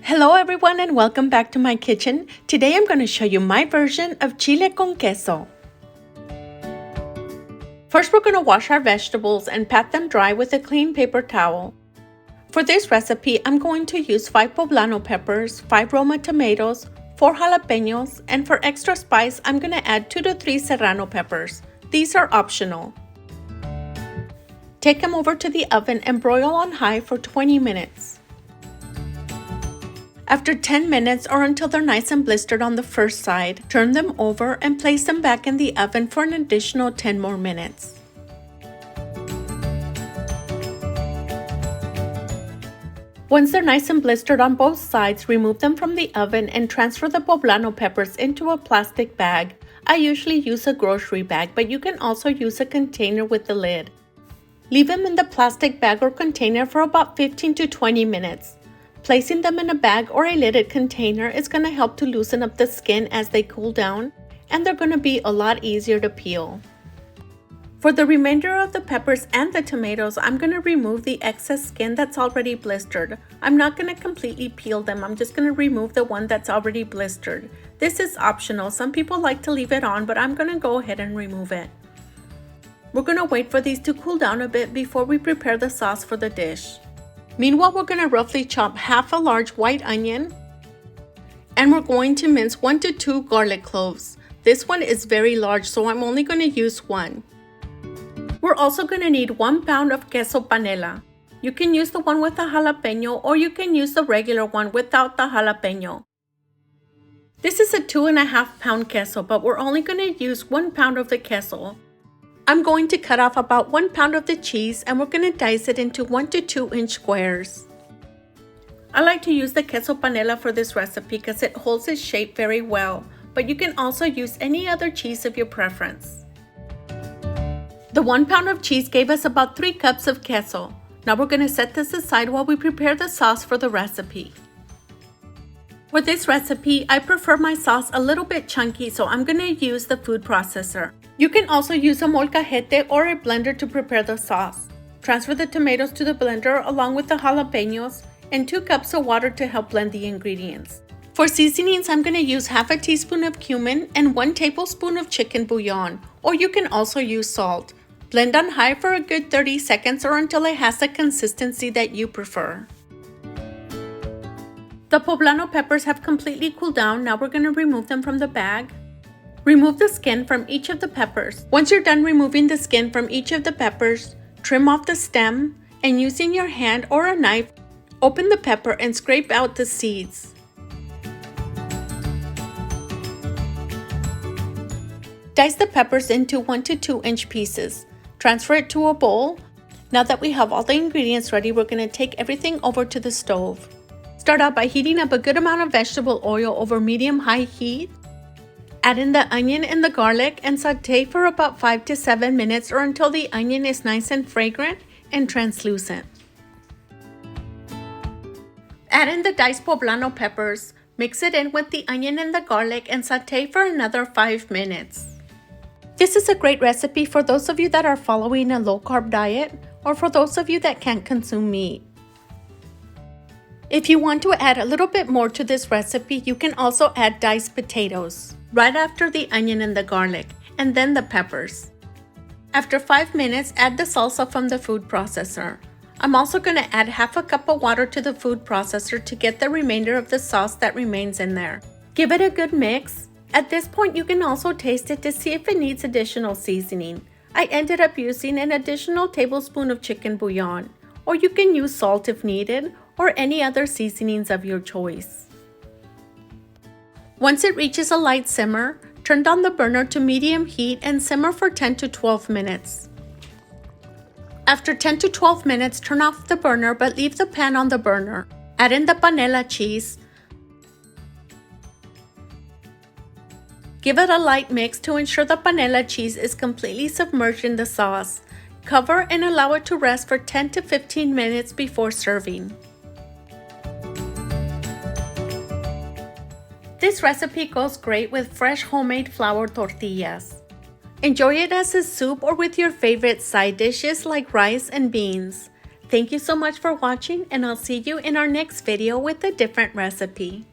Hello everyone and welcome back to my kitchen. Today I'm going to show you my version of chile con queso. First we're going to wash our vegetables and pat them dry with a clean paper towel. For this recipe I'm going to use 5 Poblano peppers, 5 Roma tomatoes, 4 jalapeños, and for extra spice I'm going to add 2 to 3 Serrano peppers. These are optional. Take them over to the oven and broil on high for 20 minutes. After 10 minutes or until they're nice and blistered on the first side, turn them over and place them back in the oven for an additional 10 more minutes. Once they're nice and blistered on both sides, remove them from the oven and transfer the Poblano peppers into a plastic bag. I usually use a grocery bag, but you can also use a container with the lid. Leave them in the plastic bag or container for about 15 to 20 minutes. Placing them in a bag or a lidded container is going to help to loosen up the skin as they cool down, and they're going to be a lot easier to peel. For the remainder of the peppers and the tomatoes, I'm going to remove the excess skin that's already blistered. I'm not going to completely peel them, I'm just going to remove the one that's already blistered. This is optional, some people like to leave it on, but I'm going to go ahead and remove it. We're going to wait for these to cool down a bit before we prepare the sauce for the dish. Meanwhile, we're going to roughly chop half a large white onion, and we're going to mince 1 to 2 garlic cloves. This one is very large, so I'm only going to use one. We're also going to need 1 pound of Queso Panela. You can use the one with the jalapeño, or you can use the regular one without the jalapeño. This is a 2.5 pound queso, but we're only going to use 1 pound of the queso. I'm going to cut off about 1 pound of the cheese and we're going to dice it into 1 to 2 inch squares. I like to use the Queso Panela for this recipe because it holds its shape very well, but you can also use any other cheese of your preference. The 1 pound of cheese gave us about 3 cups of queso. Now we're going to set this aside while we prepare the sauce for the recipe. For this recipe, I prefer my sauce a little bit chunky, so I'm going to use the food processor. You can also use a molcajete or a blender to prepare the sauce. Transfer the tomatoes to the blender along with the jalapeños and 2 cups of water to help blend the ingredients. For seasonings, I'm going to use half a teaspoon of cumin and 1 tablespoon of chicken bouillon, or you can also use salt. Blend on high for a good 30 seconds or until it has the consistency that you prefer. The Poblano peppers have completely cooled down. Now we're going to remove them from the bag. Remove the skin from each of the peppers. Once you're done removing the skin from each of the peppers, trim off the stem and using your hand or a knife, open the pepper and scrape out the seeds. Dice the peppers into 1 to 2 inch pieces. Transfer it to a bowl. Now that we have all the ingredients ready, we're going to take everything over to the stove. Start out by heating up a good amount of vegetable oil over medium-high heat. Add in the onion and the garlic and saute for about 5 to 7 minutes or until the onion is nice and fragrant and translucent. Add in the diced Poblano peppers, mix it in with the onion and the garlic and saute for another 5 minutes. This is a great recipe for those of you that are following a low-carb diet or for those of you that can't consume meat. If you want to add a little bit more to this recipe, you can also add diced potatoes right after the onion and the garlic, and then the peppers. After 5 minutes, add the salsa from the food processor. I'm also going to add half a cup of water to the food processor to get the remainder of the sauce that remains in there. Give it a good mix. At this point, you can also taste it to see if it needs additional seasoning. I ended up using an additional tablespoon of chicken bouillon, or you can use salt if needed, or any other seasonings of your choice. Once it reaches a light simmer, turn down the burner to medium heat and simmer for 10 to 12 minutes. After 10 to 12 minutes, turn off the burner but leave the pan on the burner. Add in the panela cheese. Give it a light mix to ensure the panela cheese is completely submerged in the sauce. Cover and allow it to rest for 10 to 15 minutes before serving. This recipe goes great with fresh homemade flour tortillas. Enjoy it as a soup or with your favorite side dishes like rice and beans. Thank you so much for watching, and I'll see you in our next video with a different recipe.